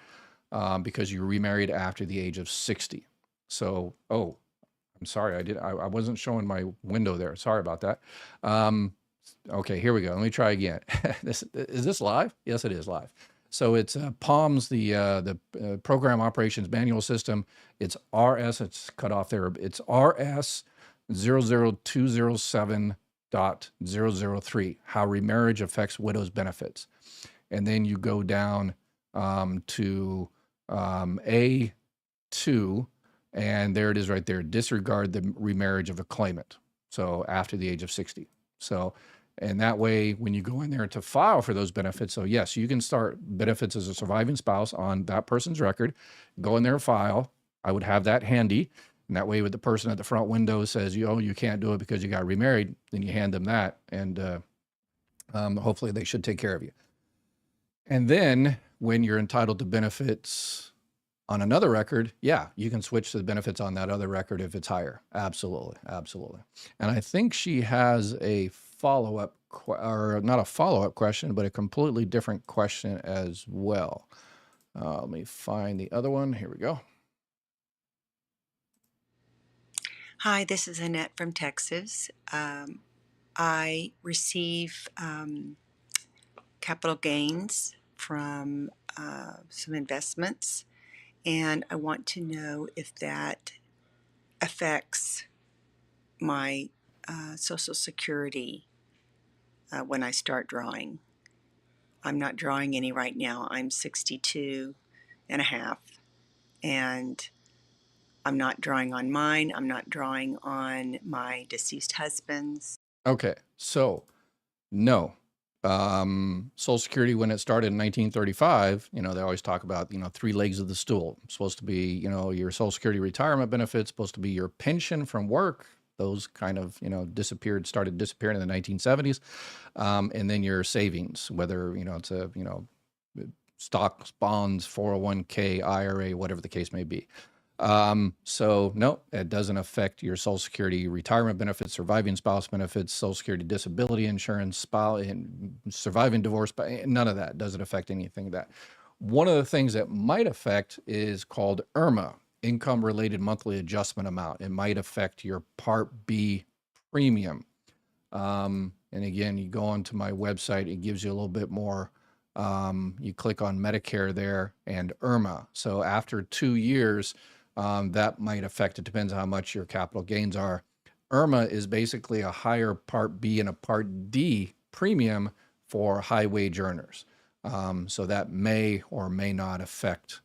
because you remarried after the age of 60. So, I'm sorry, I wasn't showing my window there. Sorry about that. Okay, here we go. Let me try again. Is this live? Yes, it is live. So it's POMS, the Program Operations Manual System. It's RS, it's cut off there. It's RS 00207.003, how remarriage affects widows' benefits. And then you go down to A2, and there it is right there. Disregard the remarriage of a claimant. So after the age of 60. So, and that way, when you go in there to file for those benefits, so yes, you can start benefits as a surviving spouse on that person's record, go in there and file. I would have that handy. And that way, with the person at the front window says, you can't do it because you got remarried, then you hand them that, and hopefully they should take care of you. And then when you're entitled to benefits on another record, yeah, you can switch to the benefits on that other record if it's higher. Absolutely, absolutely. And I think she has a follow-up, or not a follow-up question, but a completely different question as well. Let me find the other one. Here we go. Hi, this is Annette from Texas. I receive capital gains from some investments, and I want to know if that affects my Social Security when I start drawing. I'm not drawing any right now. I'm 62 and a half, and I'm not drawing on mine. I'm not drawing on my deceased husband's. Okay, so no. Social Security, when it started in 1935, they always talk about, 3 legs of the stool. It's supposed to be, your Social Security retirement benefits, supposed to be your pension from work. Those kind of, started disappearing in the 1970s. And then your savings, whether, it's a, stocks, bonds, 401k, IRA, whatever the case may be. So no, it doesn't affect your Social Security retirement benefits, surviving spouse benefits, Social Security disability insurance, spouse, and surviving divorce, none of that doesn't affect anything of that. One of the things that might affect is called IRMA, income related monthly adjustment amount. It might affect your Part B premium. And again, you go onto my website, it gives you a little bit more. You click on Medicare there and IRMA. So after 2 years, that might affect, it depends on how much your capital gains are. IRMA is basically a higher Part B and a Part D premium for high wage earners. So that may or may not affect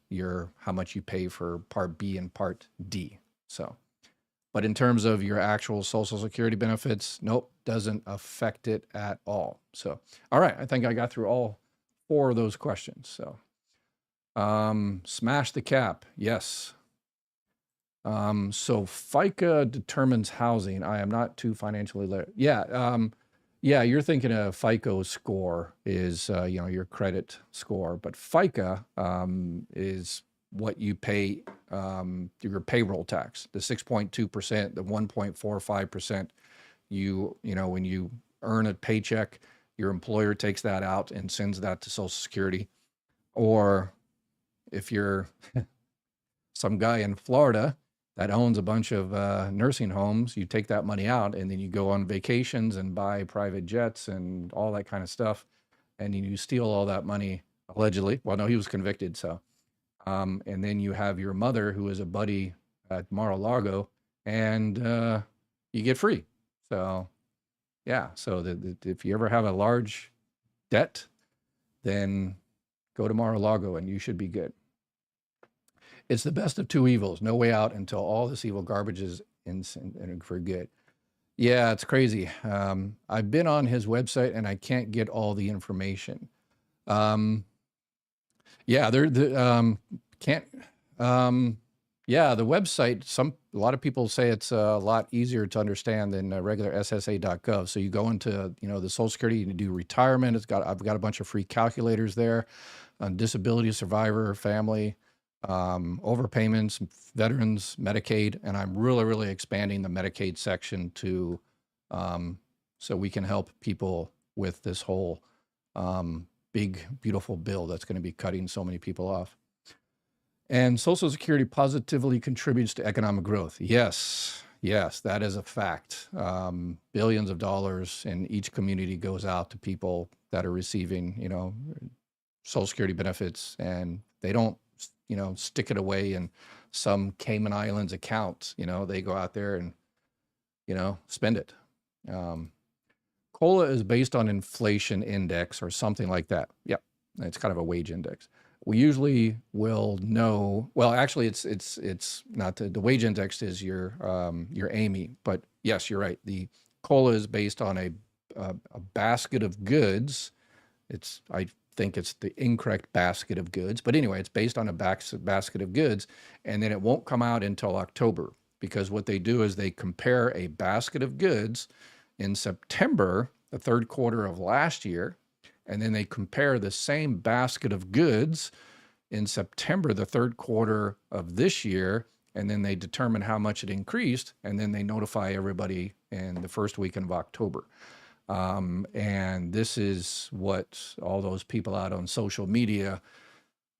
how much you pay for Part B and Part D. So, but in terms of your actual Social Security benefits, nope, doesn't affect it at all. So, all right, I think I got through all 4 of those questions. So, smash the cap, yes. So FICA determines housing. I am not too financially literate. Yeah, you're thinking a FICO score is, your credit score, but FICA is what you pay your payroll tax, the 6.2%, the 1.45%. When you earn a paycheck, your employer takes that out and sends that to Social Security. Or if you're some guy in Florida that owns a bunch of nursing homes, you take that money out and then you go on vacations and buy private jets and all that kind of stuff. And you steal all that money, allegedly. Well, no, he was convicted. So, and then you have your mother who is a buddy at Mar-a-Lago, and you get free. So, yeah. So if you ever have a large debt, then go to Mar-a-Lago and you should be good. It's the best of two evils. No way out until all this evil garbage is in for good. Yeah, it's crazy. I've been on his website and I can't get all the information. Yeah, can't. Yeah, the website. A lot of people say it's a lot easier to understand than regular SSA.gov. So you go into the Social Security, you do retirement. I've got a bunch of free calculators there on disability, survivor, family, overpayments, veterans, Medicaid, and I'm really expanding the Medicaid section to so we can help people with this whole big, beautiful bill that's going to be cutting so many people off. And Social Security positively contributes to economic growth. Yes, that is a fact. Billions of dollars in each community goes out to people that are receiving, Social Security benefits, and they don't, stick it away in some Cayman Islands account. They go out there and, spend it. COLA is based on inflation index or something like that. Yep, it's kind of a wage index. We usually will know. Well, actually, it's not the wage index is your AMI, but yes, you're right. The COLA is based on a basket of goods. I think it's the incorrect basket of goods, but anyway, it's based on a basket of goods, and then it won't come out until October, because what they do is they compare a basket of goods in September, the third quarter of last year, and then they compare the same basket of goods in September, the third quarter of this year, and then they determine how much it increased, and then they notify everybody in the first weekend of October. And this is what all those people out on social media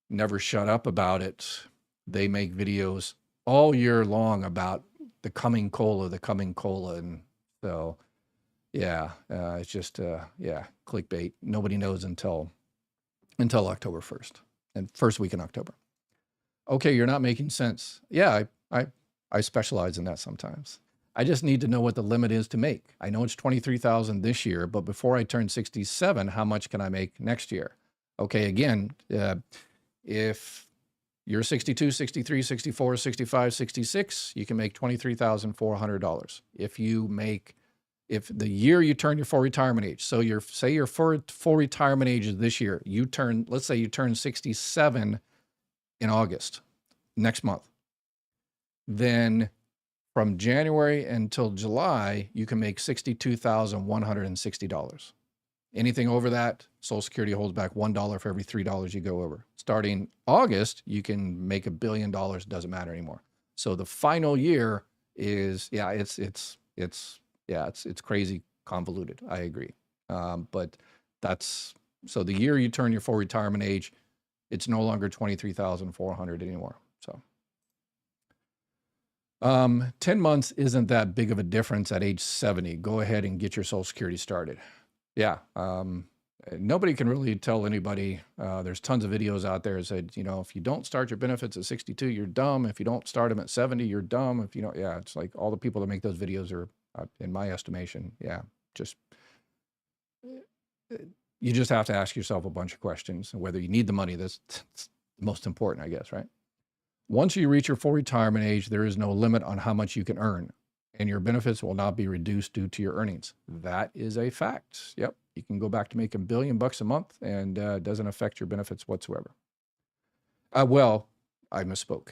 never shut up about it. They make videos all year long about the coming COLA. And so, yeah, it's just, clickbait. Nobody knows until October 1st and first week in October. Okay, you're not making sense. Yeah, I specialize in that sometimes. I just need to know what the limit is to make. I know it's $23,000 this year, but before I turn 67, how much can I make next year? Okay, again, if you're 62, 63, 64, 65, 66, you can make $23,400. If the year you turn your full retirement age, so your full retirement age is this year, let's say you turn 67 in August, next month, then from January until July, you can make $62,160. Anything over that, Social Security holds back $1 for every $3 you go over. Starting August, you can make $1 billion, doesn't matter anymore. So the final year is, it's crazy convoluted. I agree. But so the year you turn your full retirement age, it's no longer $23,400 anymore. So 10 months isn't that big of a difference at age 70. Go ahead and get your Social Security started. Yeah. Nobody can really tell anybody. There's tons of videos out there that said, if you don't start your benefits at 62, you're dumb. If you don't start them at 70, you're dumb. It's like all the people that make those videos are, in my estimation, you just have to ask yourself a bunch of questions, whether you need the money. That's the most important, I guess, right? Once you reach your full retirement age, there is no limit on how much you can earn, and your benefits will not be reduced due to your earnings. That is a fact. Yep. You can go back to making $1 billion a month, and it doesn't affect your benefits whatsoever. Well, I misspoke.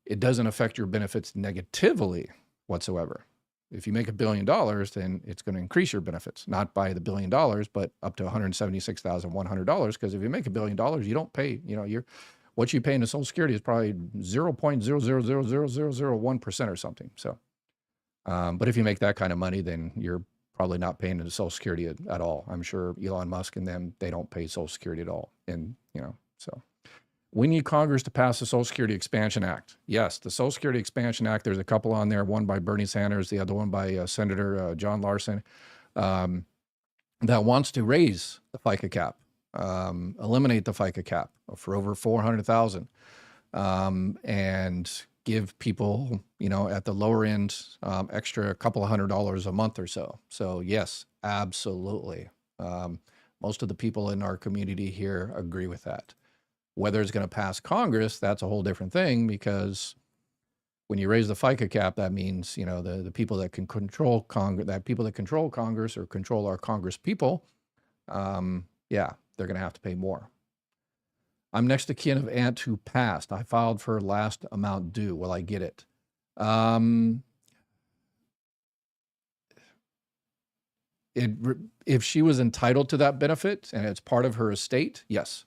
It doesn't affect your benefits negatively whatsoever. If you make $1 billion, then it's going to increase your benefits, not by the $1 billion, but up to $176,100. Because if you make $1 billion, you don't pay, what you pay into Social Security is probably 0.0000001% or something. So, but if you make that kind of money, then you're probably not paying into Social Security at all. I'm sure Elon Musk and them, they don't pay Social Security at all. And, so we need Congress to pass the Social Security Expansion Act. Yes, the Social Security Expansion Act, there's a couple on there, one by Bernie Sanders, the other one by Senator John Larson, that wants to raise the FICA cap, eliminate the FICA cap for over 400,000, and give people, at the lower end, extra couple of $100 a month or so. So yes, absolutely. Most of the people in our community here agree with that. Whether it's going to pass Congress, that's a whole different thing, because when you raise the FICA cap, that means, you know, the people that can control Congress, that people that control Congress or control our Congress people, yeah, they're going to have to pay more. I'm next to kin of aunt who passed. I filed for last amount due. Will I get it? If she was entitled to that benefit and it's part of her estate, yes.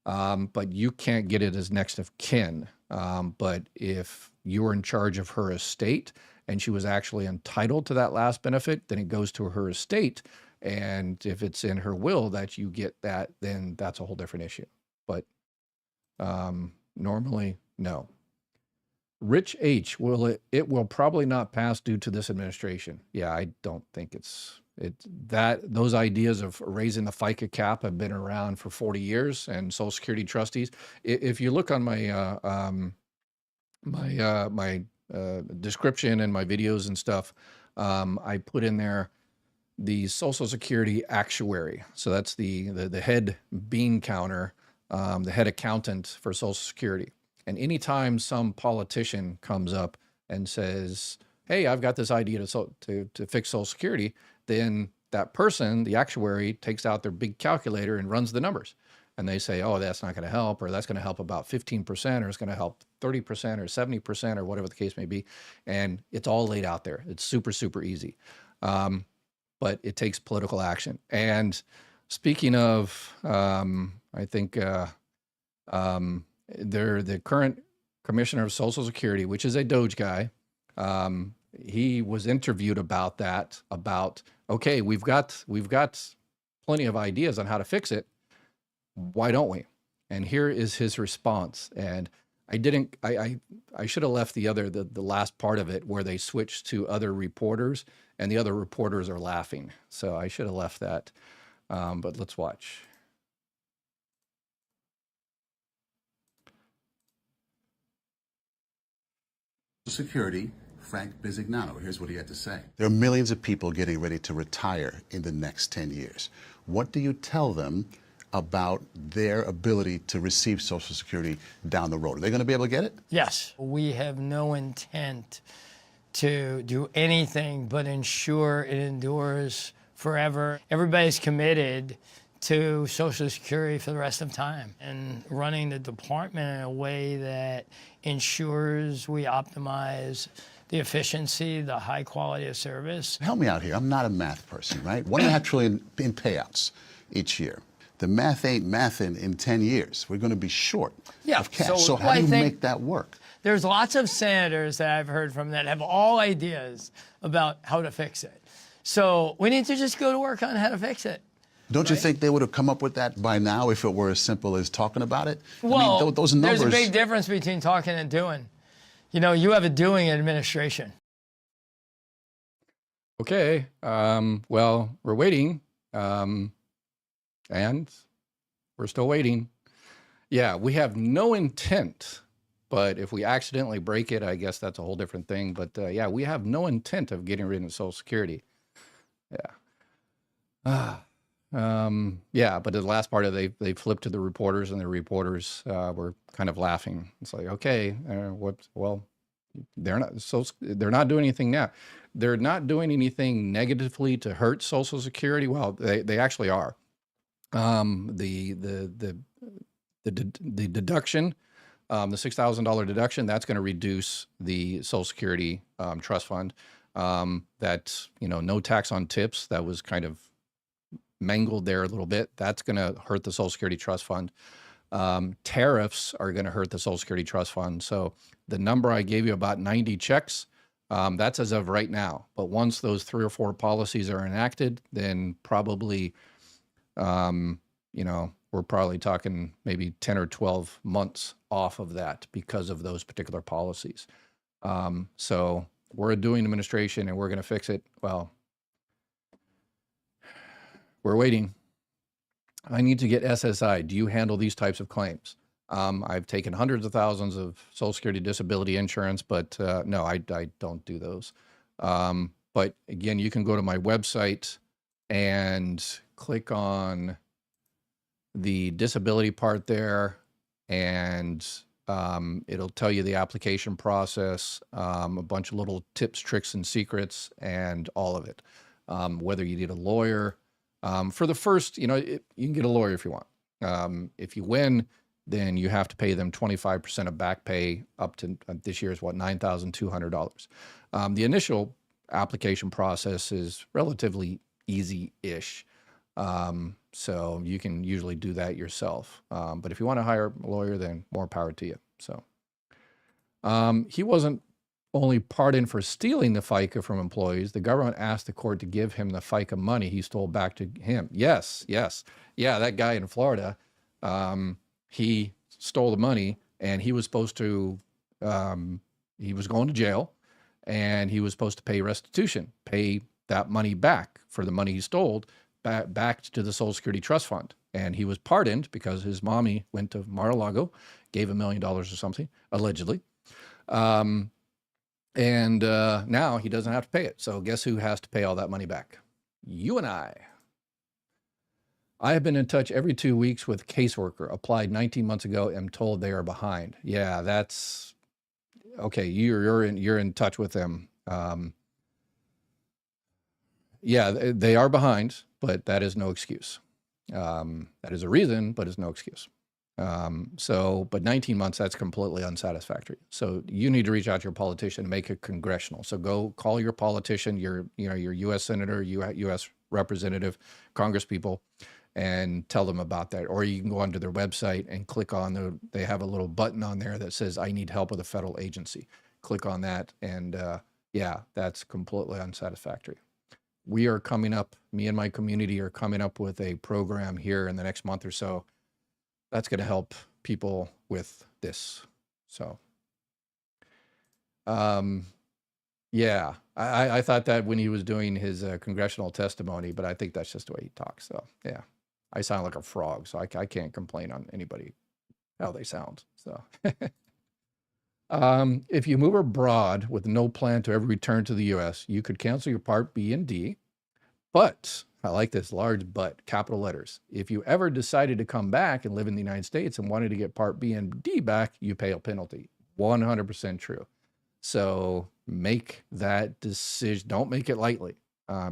But you can't get it as next of kin. But if you were in charge of her estate and she was actually entitled to that last benefit, then it goes to her estate. And if it's in her will that you get that, then that's a whole different issue. But normally, no. Rich H, it will probably not pass due to this administration. Yeah, I don't think those ideas of raising the FICA cap have been around for 40 years, and Social Security trustees. If you look on my my description and my videos and stuff, I put in there the Social Security actuary. So that's the head bean counter, the head accountant for Social Security. And anytime some politician comes up and says, hey, I've got this idea to fix Social Security, then that person, the actuary, takes out their big calculator and runs the numbers. And they say, oh, that's not going to help, or that's going to help about 15%, or it's going to help 30% or 70%, or whatever the case may be. And it's all laid out there. It's super, super easy. But it takes political action. And speaking of, I think the current commissioner of Social Security, which is a Doge guy, he was interviewed about that, okay, we've got plenty of ideas on how to fix it. Why don't we? And here is his response. And I should have left the last part of it where they switched to other reporters, and the other reporters are laughing. So I should have left that. But let's watch. Security, Frank Bisignano. Here's what he had to say. There are millions of people getting ready to retire in the next 10 years. What do you tell them about their ability to receive Social Security down the road? Are they going to be able to get it? Yes. We have no intent to do anything but ensure it endures forever. Everybody's committed to Social Security for the rest of time and running the department in a way that ensures we optimize the efficiency, the high quality of service. Help me out here. I'm not a math person, right? $1.5 trillion in payouts each year. The math ain't mathing in 10 years. We're going to be short of cash. So how do you make that work? There's lots of senators that I've heard from that have all ideas about how to fix it. So we need to just go to work on how to fix it. Don't you think they would have come up with that by now if it were as simple as talking about it? Well, I mean, those numbers... there's a big difference between talking and doing. You know, you have a doing administration. Okay, well, we're waiting, and we're still waiting. Yeah, we have no intent, but if we accidentally break it, I guess that's a whole different thing. But yeah, we have no intent of getting rid of Social Security. Yeah. Yeah, but the last part of they flipped to the reporters, and the reporters were kind of laughing. It's like, okay, well, they're not doing anything now. They're not doing anything negatively to hurt Social Security. Well, they actually are. The deduction, the $6,000 deduction, that's going to reduce the Social Security trust fund. That, you know, no tax on tips, that was kind of mangled there a little bit. That's going to hurt the Social Security trust fund. Tariffs are going to hurt the Social Security trust fund. So the number I gave you, about 90 checks, that's as of right now. But once those 3 or 4 policies are enacted, then probably, you know, we're probably talking maybe 10 or 12 months off of that because of those particular policies. So we're a doing administration and we're going to fix it. Well, we're waiting. I need to get SSI. Do you handle these types of claims? I've taken hundreds of thousands of Social Security disability insurance, but no, I don't do those. But again, you can go to my website and click on the disability part there, and it'll tell you the application process, a bunch of little tips, tricks, and secrets, and all of it. Whether you need a lawyer. For the first, you can get a lawyer if you want. If you win, then you have to pay them 25% of back pay up to this year's $9,200. The initial application process is relatively easy-ish. So you can usually do that yourself. But if you want to hire a lawyer, then more power to you. So he wasn't only pardoned for stealing the FICA from employees. The government asked the court to give him the FICA money he stole back to him. Yes. Yeah, that guy in Florida, he stole the money, and he was supposed to, he was going to jail, and he was supposed to pay restitution, pay that money back for the money he stole back to the Social Security Trust Fund. And he was pardoned because his mommy went to Mar-a-Lago, gave $1 million or something, allegedly. And now he doesn't have to pay it. So guess who has to pay all that money back? You and I. I have been in touch every 2 weeks with a caseworker, applied 19 months ago, and told they are behind. Yeah, that's okay. You're in touch with them. Yeah, they are behind, but that is no excuse. That is a reason, but it's no excuse. But 19 months, that's completely unsatisfactory. So you need to reach out to your politician and make it congressional. So go call your politician, your U.S. Senator, U.S. Representative, Congress people, and tell them about that. Or you can go onto their website and click on they have a little button on there that says, I need help with a federal agency. Click on that. And yeah, that's completely unsatisfactory. We are coming up, me and my community are coming up with a program here in the next month or so that's going to help people with this. So, yeah, I thought that when he was doing his congressional testimony, but I think that's just the way he talks. So, yeah, I sound like a frog, so I can't complain on anybody, how they sound. So, if you move abroad with no plan to ever return to the U.S., you could cancel your Part B and D, but I like this large but, capital letters. If you ever decided to come back and live in the United States and wanted to get Part B and D back, you pay a penalty. 100% true. So make that decision. Don't make it lightly.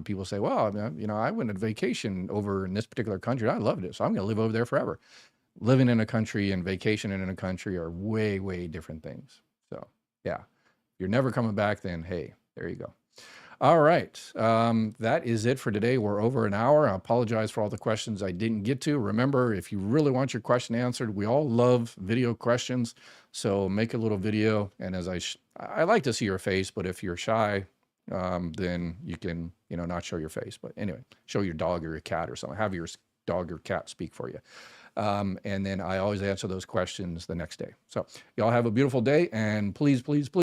People say, well, I went on vacation over in this particular country. I loved it, so I'm going to live over there forever. Living in a country and vacationing in a country are way, way different things. So, yeah, if you're never coming back, then, hey, there you go. All right. That is it for today. We're over an hour. I apologize for all the questions I didn't get to. Remember, if you really want your question answered, we all love video questions. So make a little video. And as I like to see your face, but if you're shy, then you can, not show your face. But anyway, show your dog or your cat or something. Have your dog or cat speak for you. And then I always answer those questions the next day. So y'all have a beautiful day. And please, please, please.